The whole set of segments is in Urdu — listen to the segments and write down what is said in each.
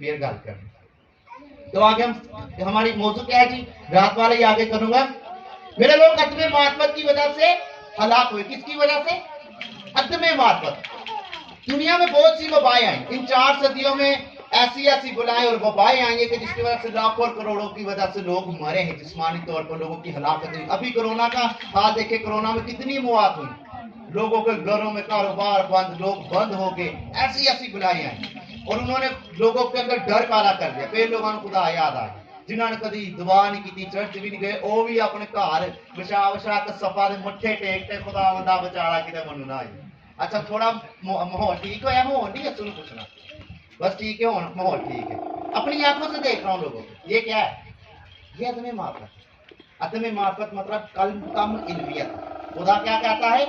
پھر گل کریں. تو آگے ہماری موضوع کیا ہے جی؟ رات والا ہی آگے کروں گا. میرے لوگ عدم معرفت کی وجہ سے ہلاک ہوئے. کس کی وجہ سے؟ عدم معرفت. دنیا میں بہت سی وبائیں آئیں. ان 4 صدیوں میں ایسی بلائیں اور وبائیں آئی ہیں کہ جس کی وجہ سے لاکھوں اور کروڑوں کی وجہ سے لوگ مرے ہیں. جسمانی طور پر لوگوں کی ہلاکت ہوئی. ابھی کورونا کا حال دیکھیں، کورونا میں کتنی موات ہوئی. لوگوں کے گھروں میں کاروبار بند، لوگ بند ہو گئے. ایسی بلائیں آئیں اور انہوں نے لوگوں کے اندر ڈر پیدا کر دیا. پھر لوگوں نے خدا یاد آ گیا. جنہوں نے کبھی دعا نہیں کی، چرچ بھی نہیں گئے، وہ بھی اپنے گھر بچا کے صفا دے مٹھے ٹیکتے خدا بندہ بچاڑا کتنے مننا آئی. اچھا تھوڑا ماحول ٹھیک ہوا؟ ماحول نہیں ہے سنو پوچھنا، بس ٹھیک ہے، ماحول ٹھیک ہے. اپنی آنکھوں سے دیکھ رہا ہوں لوگوں کو. یہ کیا ہے؟ یہ عدم معرفت. عدم معرفت مطلب کم علمیت. خدا کیا کہتا ہے؟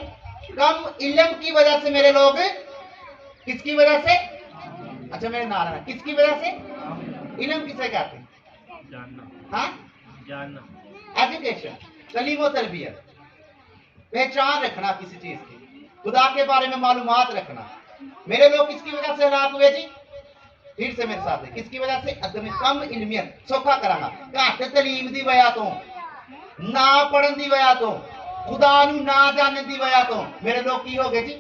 کم علم کی وجہ سے میرے لوگ. کس کی وجہ سے؟ اچھا میرے نعرہ کس کی وجہ سے؟ علم کسے کہتے ہیں؟ ہاں جاننا. ایجوکیشن، تعلیم و تربیت، پہچان رکھنا کسی چیز کی، خدا کے بارے میں معلومات رکھنا. میرے لوگ کس کی وجہ سے ہلاک ہوئے جی؟ پھر سے میرے ساتھ ہے. کس کی وجہ سے؟ عدم کم علمیت. سوکھا کرانا گھٹ تعلیم دی وجہ تو، نہ پڑھن دی وجہ تو، خدا نو نہ جاننے دی وجہ تو میرے لوگ کی ہو گئے جی؟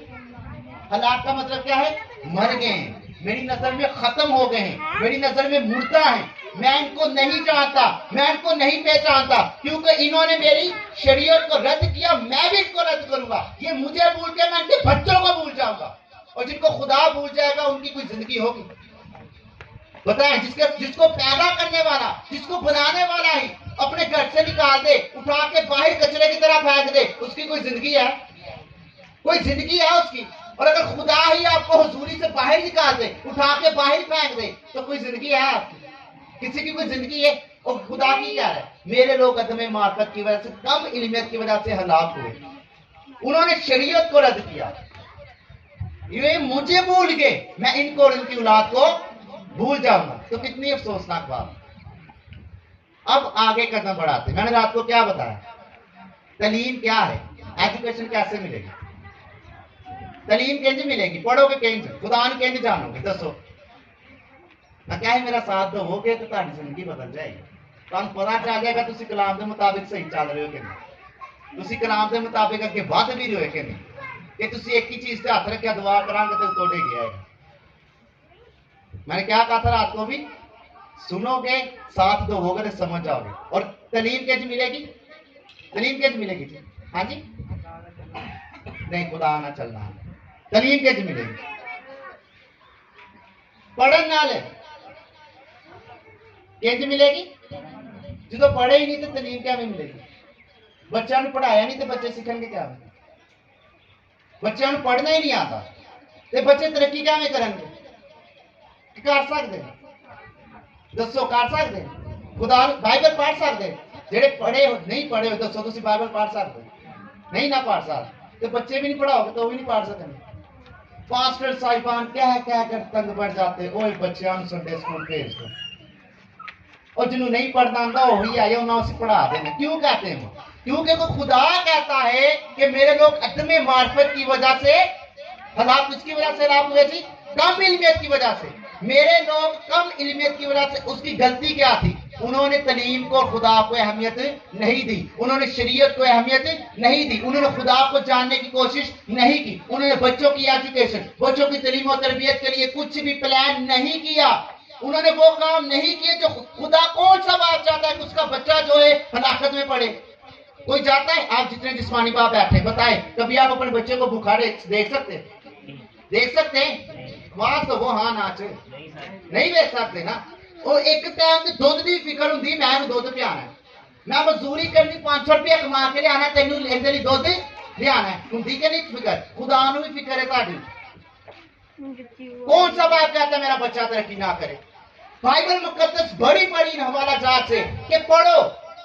ہلاک کا مطلب کیا ہے؟ مر گئے ہیں. میری نظر میں ختم ہو گئے ہیں. میری نظر میں مردہ ہیں. میں ان کو نہیں جانتا، میں ان کو نہیں پہچانتا، کیونکہ انہوں نے میری شریعت کو رد کیا. میں بھی ان کو رد کروں گا. یہ مجھے بھول کے میں ان کے بچوں کو بھول جاؤں گا. اور جن کو خدا بھول جائے گا ان کی کوئی زندگی ہوگی؟ بتائیں. جس کو پیدا کرنے والا، جس کو بنانے والا ہی اپنے گھر سے نکال دے، اٹھا کے باہر کچرے کی طرح پھینک دے، اس کی کوئی زندگی ہے؟ کوئی زندگی ہے اس کی؟ اور اگر خدا ہی آپ کو حضوری سے باہر نکال دے، اٹھا کے باہر پھینک دے، تو کوئی زندگی ہے آپ کی؟ کسی کی کوئی زندگی ہے؟ اور خدا کی کیا ہے؟ میرے لوگ عدم معرفت کی وجہ سے، کم علمیت کی وجہ سے ہلاک ہوئے. انہوں نے شریعت کو رد کیا. یہ مجھے بھول گئے، میں ان کو اور ان کی اولاد کو بھول جاؤں گا. تو کتنی افسوسناک بات. اب آگے قدم بڑھاتے. میں نے رات کو کیا بتایا؟ تعلیم کیا ہے؟ ایجوکیشن کیسے ملے گی؟ تعلیم کہیں ملے گی؟ پڑھو گے کہیں؟ خدا نے کہیں جانو گے؟ دسو میں کیا ہے؟ میرا ساتھ دو گے تو تاری زندگی بدل جائے گی. تم پتا چل جائے گا تسی کلام کے مطابق صحیح چل رہے ہو کہ نہیں، تسی کلام کے مطابق اگے ود بھی رہے ہو کہ نہیں، کہ تسی ایک ہی چیز پہ ہاتھ رکھا دعا کریں گے تو توڑے گیا ہے. میں نے کیا کہا تھا رات کو بھی؟ سنو گے، ساتھ دو ہوگا تو سمجھ جاؤ گے. اور تعلیم کیسے ملے گی؟ تعلیم کیسے ملے گی؟ ہاں جی نہیں، خدا نہ چلنا. تعلیم کیسے ملے گی؟ پڑھن نال کیسے ملے گی؟ جدو پڑھے ہی نہیں تو تعلیم کیا ملے گی؟ بچوں نے پڑھایا نہیں تو بچے سیکھیں گے کیا؟ بچوں نے پڑھنا ہی نہیں آتا تو بچے ترقی کیا میں کریں گے؟ کر سکتے دسو؟ کر سکتے؟ خدا بائبل پڑھ سکتے؟ جہے پڑھے نہیں پڑھے ہوئے دسو تھی بائبل پڑھ سکتے؟ نہیں نہ پڑھ سکتے تو بچے بھی نہیں پڑھاؤ گے تو وہ بھی نہیں پڑھ سکیں. پاسٹر صاحبان کہہ کر تنگ پڑ جاتے، وہ بچوں سنڈے اسکول بھیج دو، اور جنہوں نہیں پڑھنا آتا وہی آئے انہیں اسے پڑھا دینا. کیوں کہتے ہیں؟ کیونکہ وہ خدا کہتا ہے کہ میرے لوگ عدم معرفت کی وجہ سے ہلاک. کس کی وجہ سے ہلاک ہوئے جی؟ کم علمیت کی وجہ سے. میرے لوگ کم علمیت کی وجہ سے. اس کی غلطی کیا تھی؟ انہوں نے تعلیم کو، خدا کو اہمیت نہیں دی. انہوں نے شریعت کو اہمیت نہیں دی. انہوں نے خدا کو جاننے کی کوشش نہیں کی. انہوں نے بچوں کی ایجوکیشن، بچوں کی تعلیم و تربیت کے لیے کچھ بھی پلان نہیں کیا. انہوں نے وہ کام نہیں کیے جو خدا کون سا باپ چاہتا ہے کہ اس کا بچہ جو ہے ہلاکت میں پڑے. کوئی جاتا ہے؟ آپ جتنے جسمانی باپ بیٹھے بتائیں کبھی آپ اپنے بچے کو بخار دیکھ سکتے ہیں؟ دیکھ سکتے ہیں؟ وہاں تو وہ ہاں ناچ نہیں دیکھ سکتے نا. وہ ایک ٹائم دودھ کی فکر ہوں میں دودھ پیانا ہے، میں مزدوری کرنی 500 روپیہ کما کے لیا تینوں لیے دودھ لیا ہوں کہ نہیں فکر؟ خدا نو بھی فکر ہے تاری. کون سا باپ کہتا ہے میرا بچہ ترقی نہ کرے؟ بائبل مقدس بڑی بڑی حوالہ جات سے کہ پڑھو،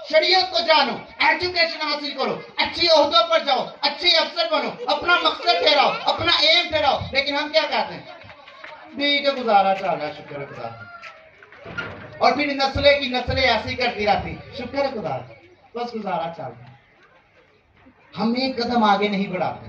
شریعت کو جانو، ایجوکیشن حاصل کرو، اچھی عہدوں پر جاؤ، اچھے افسر بنو، اپنا مقصد ٹھہراؤ، اپنا ایم ٹھہراؤ. لیکن ہم کیا کہتے ہیں؟ ٹھیک ہے گزارا چل رہا، شکر ہے خدا. اور پھر نسلیں کی نسلیں ایسی کرتی رہتی، شکر ہے خدا بس گزارا چل رہا. ہم ایک قدم آگے نہیں بڑھاتے.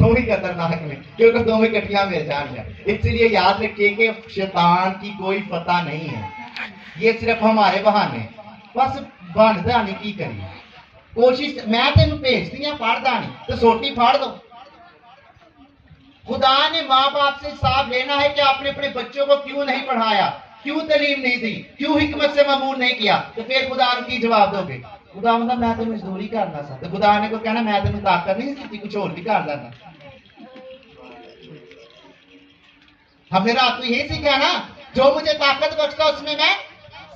دو ہی خطرناک نے کیونکہ دو ہی کٹیاں میں جان گیا. اس لیے یاد رکھیے کہ شیطان کی کوئی فتح نہیں ہے, یہ صرف ہمارے بہانے. بس بنتا نہیں کی کریے کوشش. میں تینوں بھیجتی ہوں پڑھتا نہیں تو سوٹی پھاڑ دو. خدا نے ماں باپ سے حساب لینا ہے کہ آپ نے اپنے بچوں کو کیوں نہیں پڑھایا, کیوں تعلیم نہیں دی, کیوں حکمت سے معمول نہیں کیا, تو پھر خدا ان کی جواب دو گے. خدا مطلب میں تو مزدوری کرنا سا, تو خدا نے کو کہنا میں تینوں طاقت نہیں دیتی, کچھ اور بھی کر دینا. ہم نے رات کو یہی سیکھا نا, جو مجھے طاقت بخشتا اس میں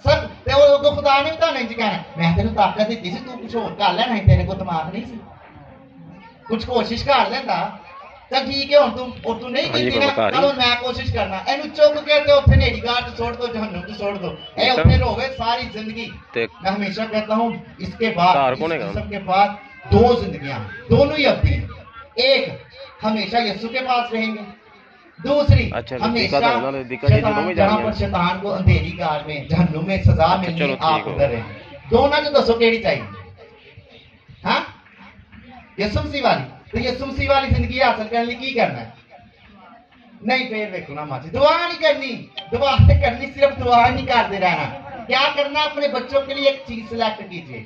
سب. تو خدا نے تو نہیں کہنا میں تینوں طاقت دیتی سی, تو کچھ اور کر لینا, تیرے کو دماغ نہیں سی, کچھ کوشش کر لینا. تو ٹھیک ہے ہوں تو نہیں کی نا, چلو میں کوشش کرنا. اینو چک کے تے اوتھے نیڑی گاہ تے چھوڑ دو, جہنم تے چھوڑ دو, اے اوتھے رہے ساری زندگی. میں ہمیشہ کہتا ہوں اس کے بعد سب کے بعد دو زندگیاں, دونوں ہی ابدی ہیں. ایک ہمیشہ یسوع کے پاس رہیں گے, دوسری ہمیشہ جہاں پر شیطان کو اندھیری گار میں جہنم میں سزا ملنی ہے آپ ادھر رہیں. دونوں جو دسو کیڑی چاہیے؟ ہاں یسوع مسیح والی. تو یسوع مسیح والی زندگی حاصل کرنے لیے کی کرنا ہے؟ نہیں پھر دیکھو نا ماجی, دعا نہیں کرنی, دعا کرنی صرف دعا نہیں کرتے رہنا. کیا کرنا؟ اپنے بچوں کے لیے ایک چیز سلیکٹ کیجیے,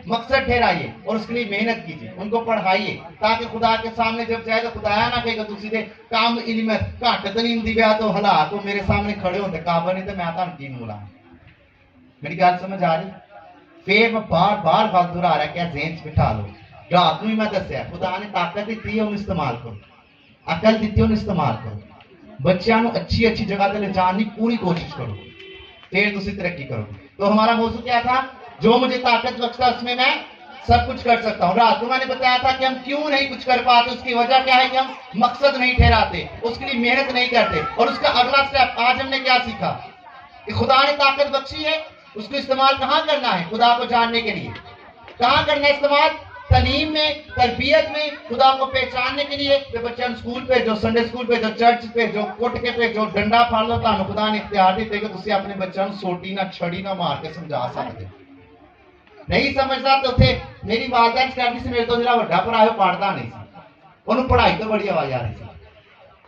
مقصد ٹھہرائیے اور اس کے لیے محنت کیجیے, ان کو پڑھائیے تاکہ خدا کے سامنے جب جائے تو خدایا نہ کہے گا تسی دے کام علم گھٹ تعلیم دی وجہ تو حالات تو میرے سامنے کھڑے ہوتے قابل نہیں تو میں تھانوں کی مولا. میری گل سمجھ آ رہی؟ پھر میں بار بار گل دہرا رہا کہ ذہن چ بٹھا لو. رات میں میں دسیا خدا نے طاقت دیتی ہے, انہوں استعمال کرو. عقل دیتی ہے, انہوں استعمال کرو. بچیاں نو اچھی اچھی جگہ تے لے جان کی پوری کوشش کرو, پھر تسی ترقی کرو. تو ہمارا موضوع کیا تھا؟ جو مجھے طاقت بخشتا اس میں سب کچھ کر سکتا ہوں. رات کو میں نے بتایا تھا کہ ہم کیوں نہیں کچھ کر پاتے, اس کی وجہ کیا ہے کہ ہم مقصد نہیں ٹھہراتے, اس کے لیے محنت نہیں کرتے. اور اس کا اگلا سٹیپ آج ہم نے کیا سیکھا کہ خدا نے طاقت بخشی ہے, اس کو استعمال کہاں کرنا ہے؟ خدا کو جاننے کے لیے. کہاں کرنا ہے استعمال؟ تعلیم میں, تربیت میں, خدا کو پہچاننے کے لیے. کہ بچوں سکول بھیجو, سنڈے سکول بھیجو, چرچ بھیجو, کٹ کے بھیجو, ڈنڈا پھاڑ لو. تمہیں خدا نے اختیار دیتے کہ تسی اپنے بچوں سوٹی نہ چھڑی نہ مار کے سمجھا سکتے. نہیں سمجھتا تو تھے میری والدہ کرتی سی, میرے تو جڑا بڑا بھرا ہے پڑھتا نہیں سی, انہوں پڑھائی تو بڑی آواز آ رہی سی,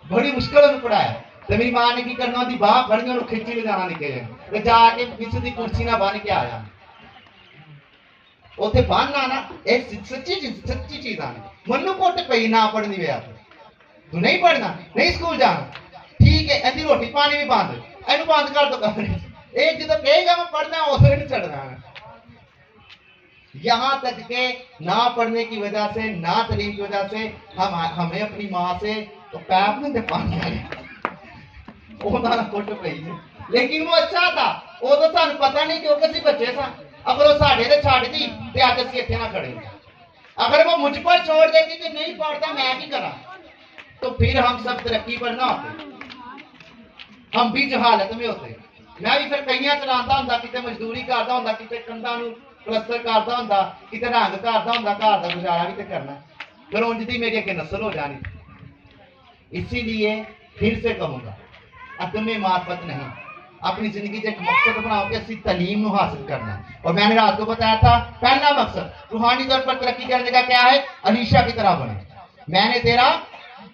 بڑی مشکل انہوں پڑھایا. تو میری ماں نے کی کرنا ہوتی, باہ پڑھنی انہوں کھچی لے جانا نکلے جائے, جا کے کسی کی کرسی نہ بن کے آیا. اتنے بننا نا ایک سچی چیز آنی. منو کوٹ پی نہ پڑھنی ویا تو نہیں پڑھنا, نہیں اسکول جانا, ٹھیک ہے. ایسی روٹی پانی بھی بند, یہ بند کر دو کمرے. ایک جدو کہے گا میں پڑھنا ہے اسے نہیں چڑھنا ہے. یہاں تک کہ نہ پڑھنے کی وجہ سے, نہ تعلیم کی وجہ سے ہمیں اپنی ماں سے تو پیپ نہیں دے پانی آئے, وہ کوٹ پی. لیکن وہ اچھا تھا, وہ تو سانو پتہ نہیں کہ وہ کسی بچے سا. اگر وہ ساڑھے سے چھاڑ دی تو آج اسی اتنے نہ کھڑے. اگر وہ مجھ پر چھوڑ دیتی کہ نہیں پڑھتا میں بھی کرا, تو پھر ہم سب ترقی پر نہ ہوتے, ہم بھی جہالت میں ہوتے. میں بھی پھر کئیاں چلاتا ہوں, کتنے مزدوری کرتا ہوں, کتنے کنڈا پلسٹر کرتا ہوں, کتنے رنگ کرتا ہوں, گھر کا گزارا بھی تو کرنا. پھر انج دی میری اگے نسل ہو جانی. اسی لیے پھر سے کہوں گا عدم معرفت نہیں, اپنی زندگی سے ایک مقصد بناؤ کہ اسی تعلیم نو حاصل کرنا. اور میں نے رات کو بتایا تھا پہلا مقصد روحانی طور پر ترقی کرنے کا کیا ہے؟ علیشا کی طرح بنے. میں نے تیرا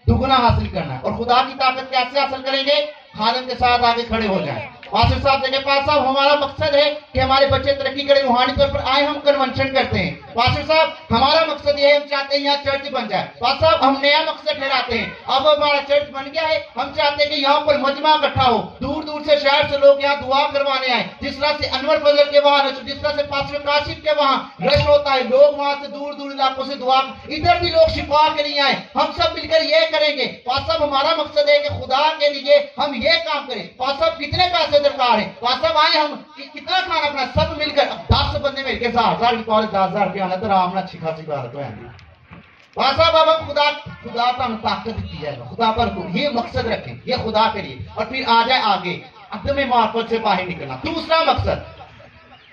دگنا حاصل کرنا ہے. اور خدا کی طاقت کیسے حاصل کریں گے؟ خادم کے ساتھ آگے کھڑے ہو جائیں. پاسٹر صاحب سے پاس صاحب ہمارا مقصد ہے کہ ہمارے بچے ترقی کریں, روحانی طور پر آئے. ہم کنونشن کرتے ہیں. پاسٹر صاحب ہمارا مقصد یہ ہے, ہم چاہتے ہیں یہاں چرچ بن جائے. پاسٹر صاحب ہم نیا مقصد ٹھہراتے ہیں, اب ہمارا چرچ بن گیا ہے, ہم چاہتے ہیں کہ یہاں پر مجمع اکٹھا ہو, دور دور سے شہر سے لوگ یہاں دعا کروانے آئے. جس طرح سے انور فضل کے وہاں رش, جس طرح سے پاسٹر کاشف کے وہاں رش ہوتا ہے, لوگ وہاں سے دور دور علاقوں سے دعا, ادھر بھی لوگ شفا کے لیے آئے. ہم سب مل کر یہ کریں گے. پاسٹر صاحب ہمارا مقصد ہے کہ خدا کے لیے ہم یہ کام کریں. پاسٹر صاحب کتنے پیسے درکار ہیں؟ پاسٹر صاحب آئے ہم کتنا کھانا اپنا سب مل کر 10 بندے مل کے 1000 کی کالج 10,000 روپیہ آنا تو آرام اچھی خاصی بات ہو جاتی. پاسا بابا خدا تم طاقت دیتی ہے, خدا پر یہ مقصد رکھیں, یہ خدا کے لیے. اور پھر آ جائے آگے عدم معرفت سے باہر نکلنا. دوسرا مقصد,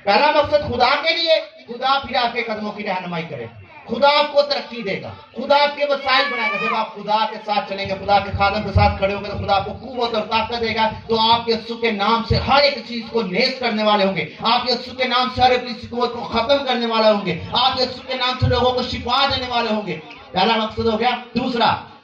پہلا مقصد خدا کے لیے, خدا پھر آپ کے قدموں کی رہنمائی کرے, خدا آپ کو ترقی دے گا, خدا آپ کے وسائل بنائے گا. جب آپ خدا کے ساتھ چلیں گے, خدا کے خادم کے ساتھ کھڑے ہوں گے, تو خدا آپ کو قوت اور طاقت دے گا. تو آپ کے یسوع کے نام سے ہر ایک چیز کو نیز کرنے والے ہوں گے. آپ یسوع کے نام سے ہر ایک قوت کو ختم کرنے والے ہوں گے. آپ یسوع کے نام سے لوگوں کو شفا دینے والے ہوں گے. پہلا مقصد ہو گیا. دوسرا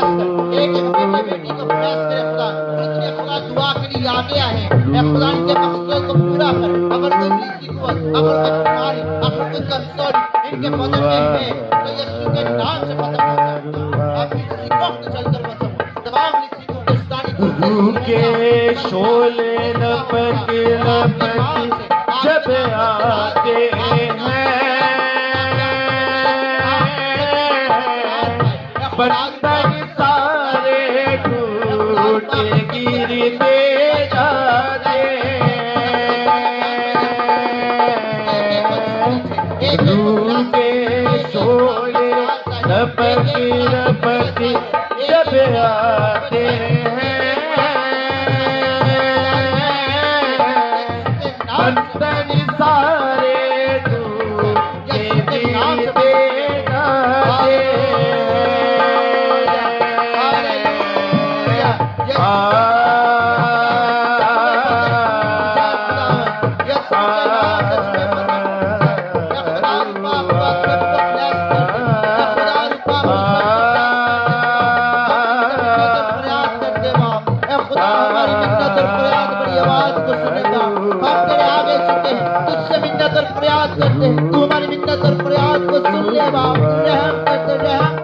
ایک ایک بیٹے بیٹی کو بلیس کرے خدا جتنے خدا دعا کے لیے آگے آئے اے خدا ان کے مقصد کو پورا کر اگر کوئی بیسی قوت اگر کوئی بیماری اگر کوئی کمزوری ان کے بدن میں ہے تو یسوع کے نام سے ختم ہو جائے آپ اسی وقت چل کر بچو تمام اسی کو پاکستانی روح کے شعلے لپک لپک جب آتے ہیں بندر سارے ٹوٹے گرتے جاتے روح کے شعلے لپک لپک جب آتے ہیں بندر سارے ٹوٹے گرتے جاتے تو ہماری منت اور فریاد کو سن لے باپ رحم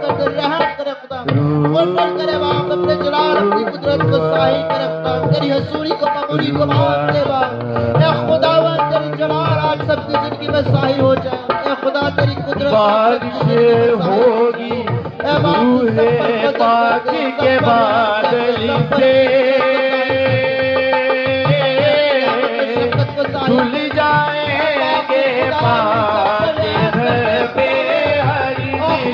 کرے خدا قربان کرے باپ اپنے جلال اپنی قدرت کو ظاہر کرے خدا تیری حضوری کو مقبولی کو مان دے باپ اے خداوند تیری جلال آج سب کی زندگی میں ظاہر ہو جائے اے خدا تیری قدرت بارش ہوگی روح پاک کے بادل سے دھل جائیں گے پاک گھر پہ ہر دل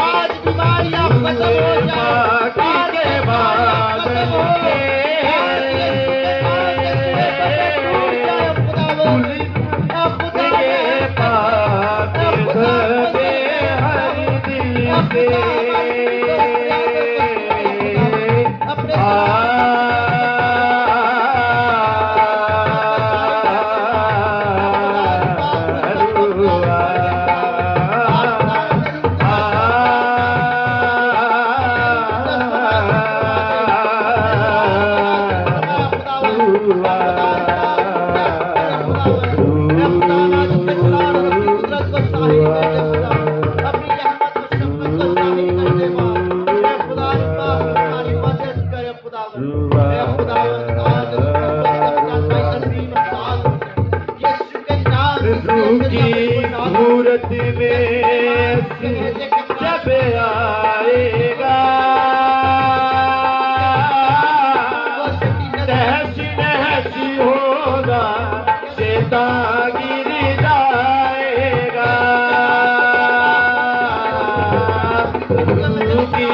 آج بیماریاں ختم ہو جائیں پاک کے بادل سے صورت میں جب آئے گا تحش نحش ہوگا شیطان گر جائے گا کی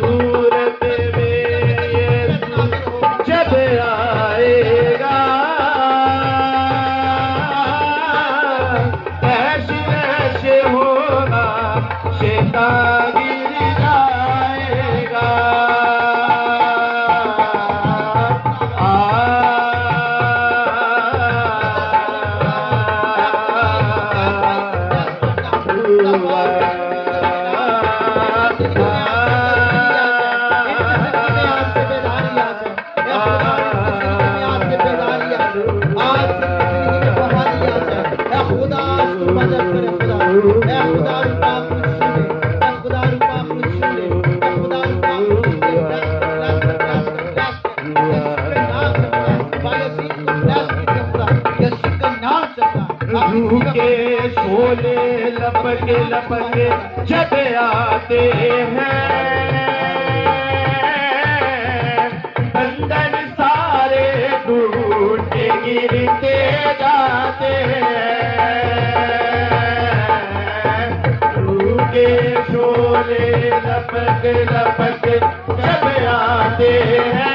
صورت میں جب آئے گا روح کے شعلے لپک لپک جب آتے ہیں بندر سارے ٹوٹے گرتے جاتے ہیں روح کے شعلے لپک لپک جب آتے ہیں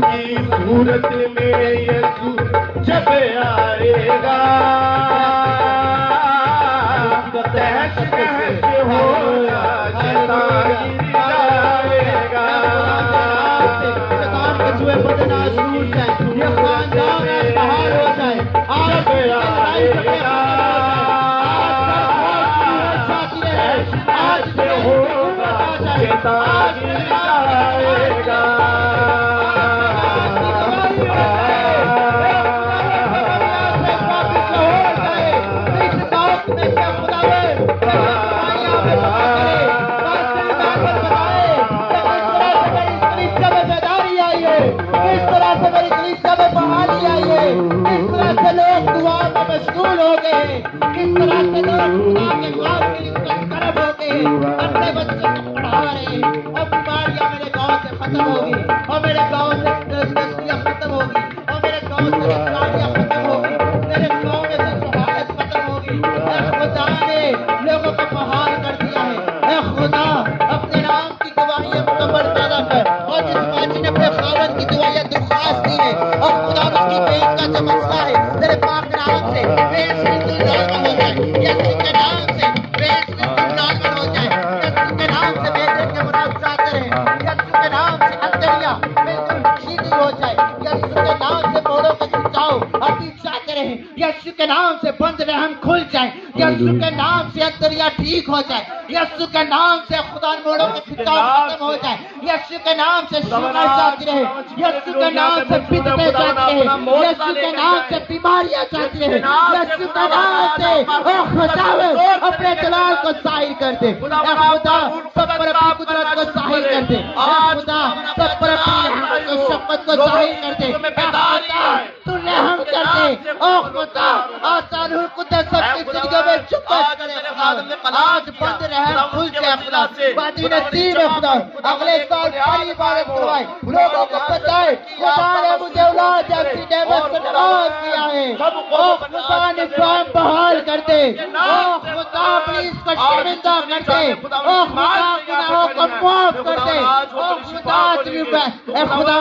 کی صورت میں یسوع جب آئے گا تحش نحش ہوگا شیطان گر جائے گا جب آئے گا تحش نحش ہوگا شیطان گر جائے گا مشغول ہو گئے کس طرح سے لوگ خدا کے خواب کے لیے طرف ہو گئے اپنے بچوں کو پڑھا رہے ہیں اور بیماریاں میرے گاؤں سے ختم ہوگی اور میرے گاؤں سے نسلیاں ختم ہوگی اور میرے گاؤں سے بیماریاں ختم ہوگی میرے گاؤں میں سے شہادت ختم ہوگی اے خدا نے لوگوں کو بحال کر دیا ہے اے خدا اپنے نام کی گواہیاں مکمل پیدا کر اور جس بچے نے اپنے خاوند کی دعائیں درخواست دی ہے اور خدا اس کی بہن کا جو مسئلہ ہے تیرے پاک نام سے بیس بالکل نارمل ہو جائے یسوع کے نام سے بیس بالکل نارمل ہو جائے یسوع کے نام سے بیٹے کے منافسات رہے یسوع کے نام سے اندریا بالکل سیدھی ہو جائے یسوع کے نام سے موڑوں کو کھچاؤ اور چاہتے رہے یسوع کے نام سے بند رحم کھل جائے یسوع کے نام سے اندریا ٹھیک ہو جائے یسوع کے نام سے خدا موڑوں کے کھچاؤ ختم ہو جائے یسوع کے نام سے شفا جاتی رہے یسوع کے نام سے فتنے جاتی رہے یسوع کے نام سے بیماریاں جاتی رہے یسوع کے نام سے اے خداوند اپنے جلال کو ظاہر کر دے اے خدا سب پر اپنی قدرت کو ظاہر کر دے اے خدا سب پر اپنی رحمت و شفقت کو ظاہر کر دے اے خدا تو رحم کر دے اے خدا آسان روح قدس سب کی زندگیوں میں چپت کرے آج بند رحم کھل جائے خدا بادی نصیب ہے خدا اگلے سال بڑی عبادت کروائے لوگوں کو بتائے خدا نے مجھے اولاد جیسی نعمت سے نواز کیا ہے او خدا نے قائم بحال کر دے او خدا پلیز کو شرمندہ کر دے او خدا گناہوں کو معاف کر دے او خدا اے خدا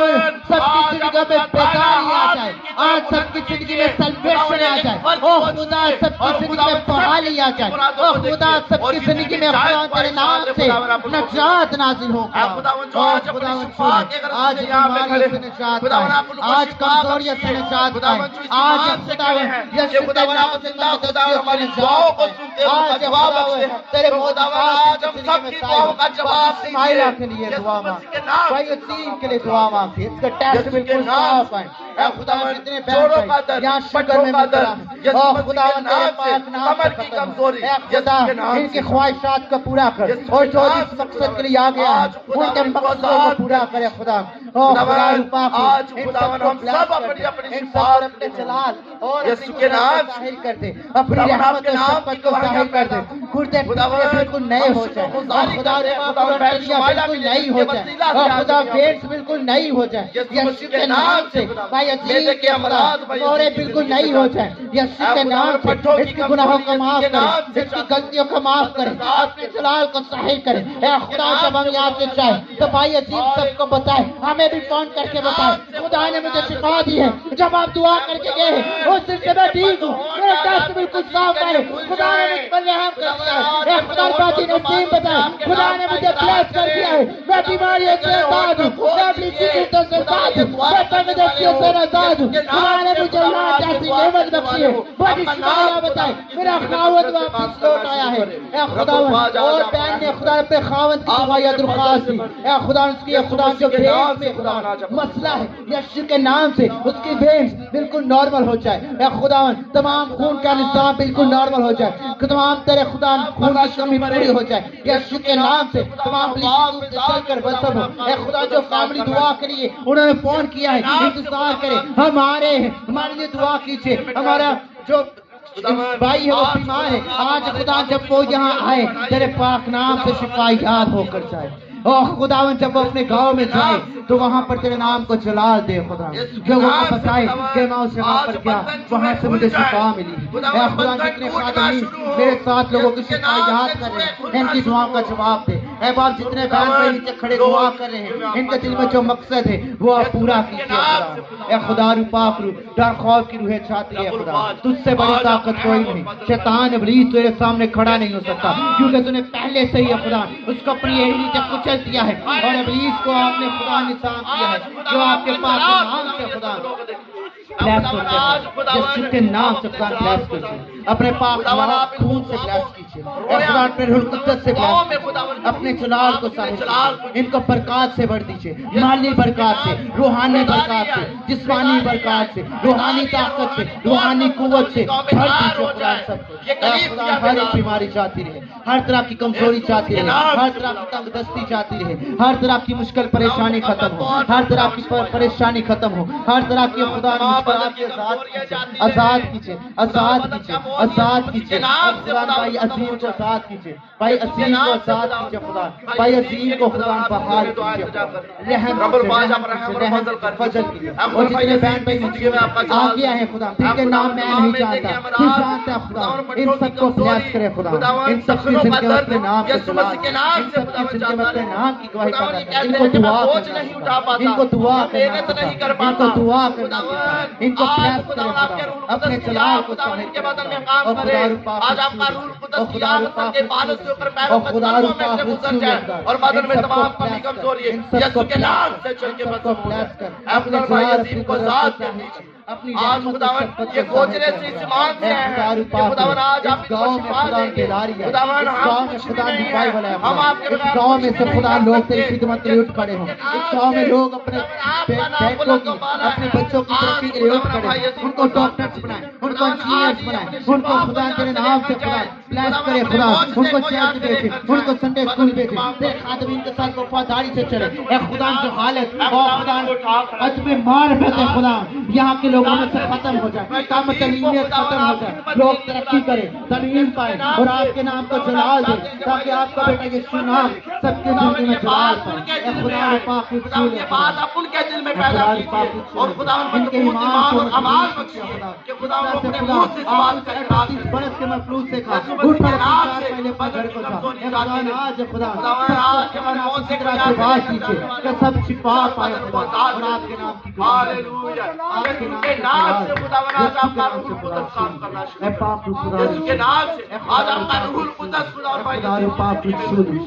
سب کی زندگیوں میں بیداری آ جائے آج سب کی زندگی میں سیلبریشن آ جائے او خدا سب کی زندگی میں بحالی آ جائے او خدا سب کی زندگی میں خدا تیرے نام سے نجات نازل ہو خدا آج بیماریوں سے نجات پائے آج کمزوریوں سے نجات پائے آج خدا یسوع کے نام سے تندرستیوں سے نجات پائے آج خدا تیرے معجزات کی زندگی میں سائے اسماعیلہ کے لیے دعا مانگ بھائی عظیم کے لیے دعا مانگ اس کا ٹیسٹ بالکل صاف ہے اے خدا جتنے بہن بھائی یہاں شکر میں مبتلا ہیں او خدا تیرے پاک نام سے کمزوری اے خدا ان کی خواہشات کو پورا کر اور جو جس مقصد کے لیے آ گیا ہے ان کے مقصدوں کو پورا کرے خدا او خدا پاک آج خدا ہم سب اپنی اپنی صفات اپنے جلال اور یسوع کے نام ظاہر کر دے اپنی رحمت و شفقت کو ظاہر کر دے گردے بالکل نئے ہو جائے اور خدا بالکل نئی ہو جائے اور خدا ویٹس بالکل نئی ہو جائے یسوع کے نام سے بھائی عزیز کے امراض اور بالکل نئی ہو جائے یسوع کے نام سے اس کی گناہوں کو معاف کرے اس کی غلطیوں کو معاف کرے اپنے جلال کو ظاہر کرے اے خدا جب ہم یہاں سے چاہے تو بھائی عزیز سب کو بتائے ہمیں بھی فون کر کے بتائے خدا نے مجھے شفا دی ہے جب آپ دعا کر کے گئے ہیں اس دن سے میں ٹھیک ہوں میرا ٹیسٹ بالکل صاف ہے خدا نے مجھ پر رحم کر دیا ہے اے خدا باقی نصیب بتائے خدا نے مجھے بلیس کر دیا ہے میں بیماریوں سے آزاد ہوں میں اپنی صحتوں سے آزاد ہوں میں تندرستیوں سے آزاد ہوں خدا نے مجھے اولاد جیسی نعمت بخشی ہے بڑی شکریہ بتائے میرا خاوند واپس لوٹ آیا ہے اے خدا اور بہن نے خدا اپنے خاوند کی دعائیں درخواست دی اے خدا اس کی خدا جو بھیڑ میں خدا مسئلہ ہے یسوع کے نام سے اس کی بھیڑ بالکل نارمل ہو جائے اے خدا تمام خون کا نظام بالکل نارمل ہو جائے تمام تیرے خدا خون کی کمی پوری ہو جائے یسوع کے نام سے تمام پلیز سے چل کر بسم ہو اے خدا جو فیملی دعا کے لیے انہوں نے فون کیا ہے انتظار کرے ہمارے لیے دعا کیجیے ہمارا جو بھائی ہے وہ بیمار ہے آج خدا جب وہ یہاں آئے تیرے پاک نام سے شفا یاب ہو کر جائے اوہ خداوند جب وہ اپنے گاؤں میں جائے تو وہاں پر تیرے نام کو جلال دے خدا لوگوں کو بتائے کہ میں اس جگہ پر گیا وہاں سے مجھے شفا ملی اے خدا جتنے خادمین میرے ساتھ لوگوں کی شفا یاد کر رہے ہیں ان کی دعاؤں کا جواب دے اے باپ جتنے بہن بھائی نیچے کھڑے دعا کر رہے ہیں ان کے دل میں جو مقصد ہے وہ آپ پورا کیجیے خدا. اے خدا رو پاک رو ڈر خوف کی روحیں چھاتی ہے خدا, تجھ سے بڑی طاقت کوئی نہیں. شیطان ابلیس تیرے سامنے کھڑا نہیں ہو سکتا کیونکہ تو نے پہلے سے ہی خدا اس کو اپنی ایڑی سے کچل دیا ہے اور ابلیس کو آپ نے خدا نشان کیا ہے جو آپ کے پاک کے نام سے خدا بلیس کرتے ہیں, جس کے نام سے خدا بلیس کرتے ہیں, اپنے پاک خون سے بلیس کیجیے اے خدا, اپنے روح القدس سے بلیس کیجیے, اپنے جلال کو ظاہر ان کو برکات سے بڑھ دیجیے, مالی برکات سے, روحانی برکات سے, جسمانی برکات سے, روحانی طاقت سے, روحانی قوت سے بھر دیجیے خدا سب کو. اے خدا ہر ایک بیماری جاتی رہے, ہر طرح کی کمزوری جاتی رہے, ہر طرح کی تنگ دستی جاتی رہے, ہر طرح کی مشکل پریشانی ختم ہو, ہر طرح کی پریشانی ختم ہو, ہر طرح کی خدا آزاد کیجیے, آزاد کیجیے, آزاد کیجیے خدا. بھائی عظیم کو آزاد کیجیے, بھائی عظیم کو آزاد کیجیے خدا, بھائی عظیم کو خدا بحال کیجیے, رحم فضل کیجیے. اور جتنے بہن بھائی آگے آئے خدا جن کے نام میں نہیں جانتا تو جانتا خدا, ان سب کو بلیس کرے خدا, ان سب کی زندگی میں اپنے نام کو چلا, ان سب کی زندگی میں اپنے نام کی گواہی کرنا, ان کو دعا کرنا, ان کو دعا کرنا, ان کو دعا کرنا, ان کو بلیس کرے خدا, اپنے جلال کو ظاہر کرے اور خدا رو پاک اور خدا رو پاک اور خدا رو پاک اور بدن میں تمام کمی کمزوری ہے یسوع کے نام سے چل کے بس اپنے بھائی عظیم کو ذات کرنی اپنی آج خداون یہ گوجرے سے اسمان سے ہیں کہ خداون آج آپ کو شفا دیں گے خداون ہم کچھ بھی نہیں ہیں, ہم آپ کے بغیر گاؤں میں سے خدا لوگ تیری خدمت کے لیے اٹھ کھڑے ہوں, اس گاؤں میں لوگ اپنے بیٹوں کی اپنے بچوں کی ترقی کے لیے اٹھ کھڑے ہیں, ان کو ڈاکٹرز بنائیں, ان کو انجینئرز بنائیں, ان کو خدا تیرے نام سے خدا بلیس کرے خدا, ان کو چرچ بھیجے, ان کو سنڈے اسکول بھیجے, تیرے خادمین کے ساتھ وفاداری سے چلے. اے خدا جو حالت اور خدا عدم معرفت ہے خدا یہاں کے لوگوں میں سے ختم ہو جائے, کام تعلیمیت ختم ہو جائے, لوگ ترقی کرے, تعلیم پائے اور آپ کے نام کو جلال دے تاکہ آپ کا بیٹا یسوع نام سب کے زندگی میں جلال پائے. اے خدا پاک رسول یہ بات آپ ان کے دل میں پیدا کیجیے اور خدا ان کے ایمان اور اعمال بخشیے کہ خدا وہ اپنے منہ سے اس بات کا اقرار کرے. برس کے مفلوج سے کہا اٹھ کر پہلے اپنے گھر کو جا. اے خدا آج خدا سب سے بات کیجیے کہ سب شفا پائے خدا اور آپ کے نام کی ہاللویا. یسوع کے نام سے خداوند آج آپ کا روح القدس کام کرنا شروع کرے. یسوع کے نام سے آج آپ کا روح القدس خداوند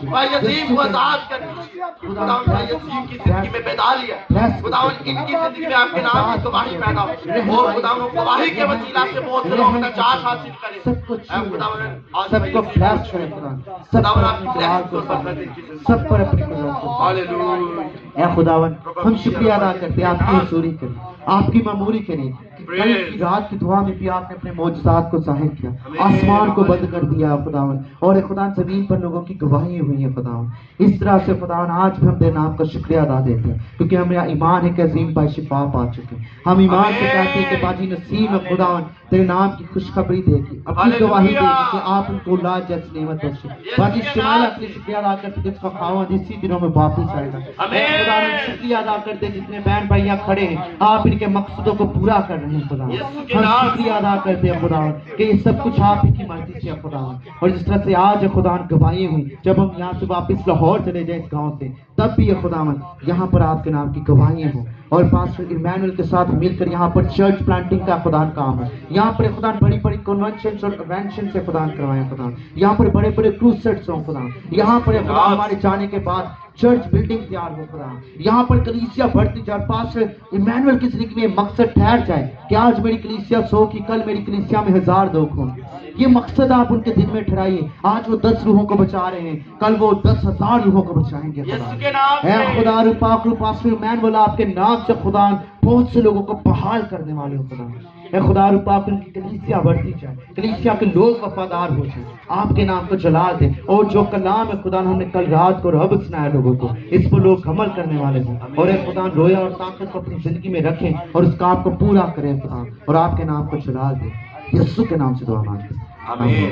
بھائی یسوع کو آزاد کر دیجیے. خداوند بھائی یسوع کی زندگی میں بیداری ہے, خداوند ان کی زندگی میں آپ کے نام کی گواہی پیدا ہو اور خداوند گواہی کے وسیلہ سے بہت سے لوگ نجات حاصل کریں. اے خداوند سب کو بلیس کرے خدا, خداوند آپ کی بلیسنگ کو برکت دیجیے سب پر اپنی قدرت کو. ہاللویا. اے خداوند ہم شکریہ ادا کرتے ہیں آپ کی حضوری کے لیے, آپ کی معموری کے لیے. کل کی رات کی دعا میں بھی آپ نے اپنے معجزات کو ظاہر کیا, آسمان کو بند کر دیا خداوند, اور خدا زمین پر لوگوں کی گواہی ہوئی ہے خداوند. اس طرح سے خداوند آج بھی ہم تیرے نام کا شکریہ ادا دیتے ہیں کیونکہ ہمیں ایمان ہے کہ عظیم بھائی شفا پا چکے. ہم ایمان سے کہتے ہیں کہ باجی نصیب ہے خداوند تیرے نام کی خوشخبری دے گی, اپنی گواہی دے گی کہ آپ ان کو لا جس نعمت بخشے. باجی شمال اپنے شکریہ ادا کرتے جس کا خاوند اسی دنوں میں واپس آئے گا. خداوند شکریہ ادا کرتے جتنے بہن بھائی یہاں کھڑے ہیں آپ ان کے مقصدوں کو پورا کر رہے ہیں خدا. ہم شکریہ ادا کرتے ہیں خدا کہ یہ سب کچھ آپ ہی کی مرضی سے خدا. اور جس طرح سے آج خدا گواہی ہوئی جب ہم یہاں سے واپس لاہور چلے جائیں اس گاؤں سے, تب بھی یہ خداوند یہاں پر آپ کے نام کی گواہیاں ہوں. اور پاسٹر ایمینول کے ساتھ مل کر یہاں پر چرچ پلانٹنگ کا خدا کام ہے. یہاں پر خدا بڑی بڑی کنونشنز اور ایونشن سے خدا کروائیں خدا. یہاں پر بڑے بڑے کروسیڈز ہوں خدا. یہاں پر خدا ہمارے جانے کے بعد چرچ بلڈنگ تیار ہو خدا. یہاں پر کلیسیا بڑھتی جائے. پاسٹر ایمینول کی زندگی میں مقصد ٹھہر جائے کہ آج میری کلیسیا 100 کی, کل میری کلیسیا میں 1000 لوگ ہوں. یہ مقصد آپ ان کے دل میں ٹھہرائیے. آج وہ 10 روحوں کو بچا رہے ہیں, کل وہ 10,000 روحوں کو بچائیں گے خدا. اے خدا رو پاک رو پاسٹر ایمینول آپ کے نام سے خدا بہت سے لوگوں کو بحال کرنے والے ہو خدا. اے خدا رو پاک ان کی کلیسیا بڑھتی جائے, کلیسیا کے لوگ وفادار ہو جائیں, آپ کے نام کو جلال دیں. اور جو کلام ہے خدا ہم نے کل رات کو رب سنایا لوگوں کو, اس پر لوگ عمل کرنے والے ہوں. اور اے خدا رویا اور طاقت کو اپنی زندگی میں رکھیں اور اس کام کو پورا کریں خدا, اور آپ کے نام کو جلال دیں. یسوع کے نام سے دعا مانگتے ہیں, آمین.